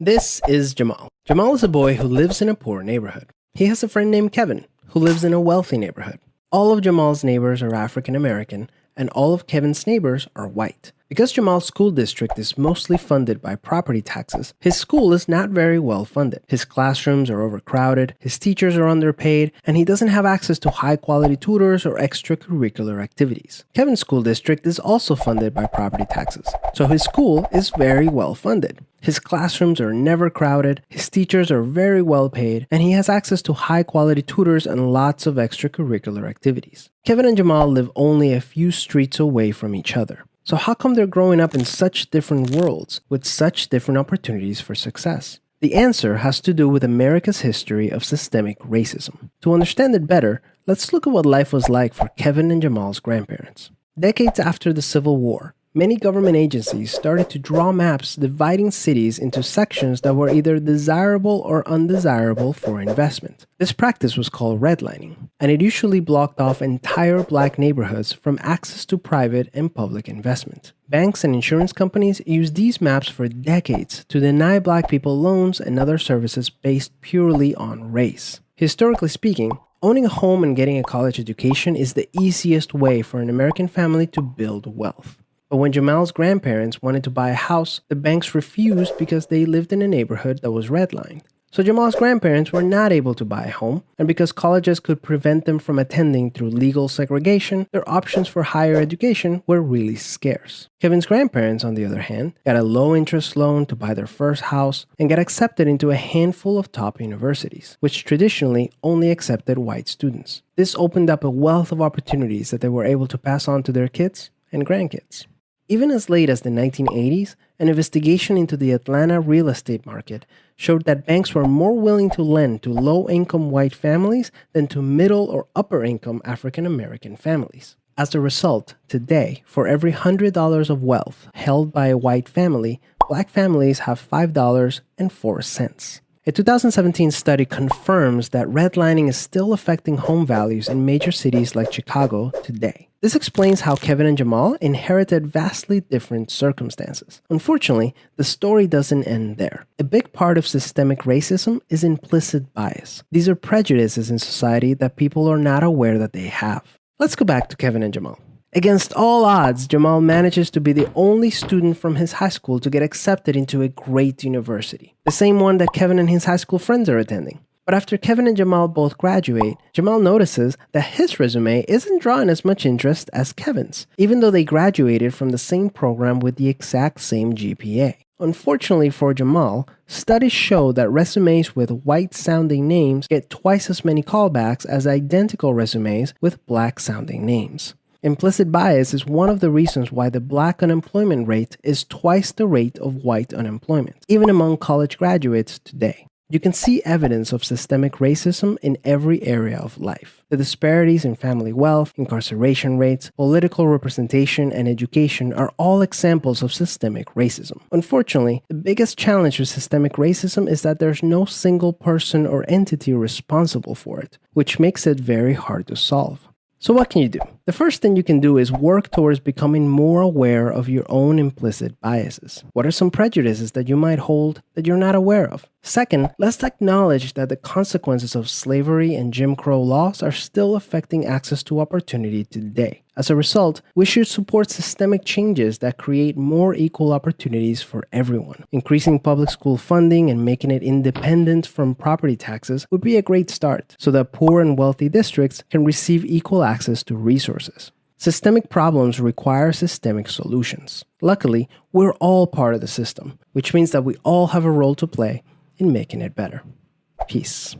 This is Jamal. Jamal is a boy who lives in a poor neighborhood. He has a friend named Kevin, who lives in a wealthy neighborhood. All of Jamal's neighbors are African American, and all of Kevin's neighbors are white. Because Jamal's school district is mostly funded by property taxes, his school is not very well funded. His classrooms are overcrowded, his teachers are underpaid, and he doesn't have access to high-quality tutors or extracurricular activities. Kevin's school district is also funded by property taxes, so his school is very well funded. His classrooms are never crowded, his teachers are very well paid, and he has access to high-quality tutors and lots of extracurricular activities. Kevin and Jamal live only a few streets away from each other. So how come they're growing up in such different worlds with such different opportunities for success? The answer has to do with America's history of systemic racism. To understand it better, let's look at what life was like for Kevin and Jamal's grandparents. Decades after the Civil War, many government agencies started to draw maps dividing cities into sections that were either desirable or undesirable for investment. This practice was called redlining, and it usually blocked off entire black neighborhoods from access to private and public investment. Banks and insurance companies used these maps for decades to deny black people loans and other services based purely on race. Historically speaking, owning a home and getting a college education is the easiest way for an American family to build wealth. But when Jamal's grandparents wanted to buy a house, the banks refused because they lived in a neighborhood that was redlined. So Jamal's grandparents were not able to buy a home, and because colleges could prevent them from attending through legal segregation, their options for higher education were really scarce. Kevin's grandparents, on the other hand, got a low-interest loan to buy their first house and got accepted into a handful of top universities, which traditionally only accepted white students. This opened up a wealth of opportunities that they were able to pass on to their kids and grandkids. Even as late as the 1980s, an investigation into the Atlanta real estate market showed that banks were more willing to lend to low-income white families than to middle or upper-income African-American families. As a result, today, for every $100 of wealth held by a white family, black families have $5.04. A 2017 study confirms that redlining is still affecting home values in major cities like Chicago today. This explains how Kevin and Jamal inherited vastly different circumstances. Unfortunately, the story doesn't end there. A big part of systemic racism is implicit bias. These are prejudices in society that people are not aware that they have. Let's go back to Kevin and Jamal. Against all odds, Jamal manages to be the only student from his high school to get accepted into a great university, the same one that Kevin and his high school friends are attending. But after Kevin and Jamal both graduate, Jamal notices that his resume isn't drawing as much interest as Kevin's, even though they graduated from the same program with the exact same GPA. Unfortunately for Jamal, studies show that resumes with white-sounding names get twice as many callbacks as identical resumes with black-sounding names. Implicit bias is one of the reasons why the black unemployment rate is twice the rate of white unemployment, even among college graduates today. You can see evidence of systemic racism in every area of life. The disparities in family wealth, incarceration rates, political representation, and education are all examples of systemic racism. Unfortunately, the biggest challenge with systemic racism is that there's no single person or entity responsible for it, which makes it very hard to solve. So what can you do? The first thing you can do is work towards becoming more aware of your own implicit biases. What are some prejudices that you might hold that you're not aware of? Second, let's acknowledge that the consequences of slavery and Jim Crow laws are still affecting access to opportunity today. As a result, we should support systemic changes that create more equal opportunities for everyone. Increasing public school funding and making it independent from property taxes would be a great start, so that poor and wealthy districts can receive equal access to resources. Systemic problems require systemic solutions. Luckily, we're all part of the system, which means that we all have a role to play in making it better. Peace.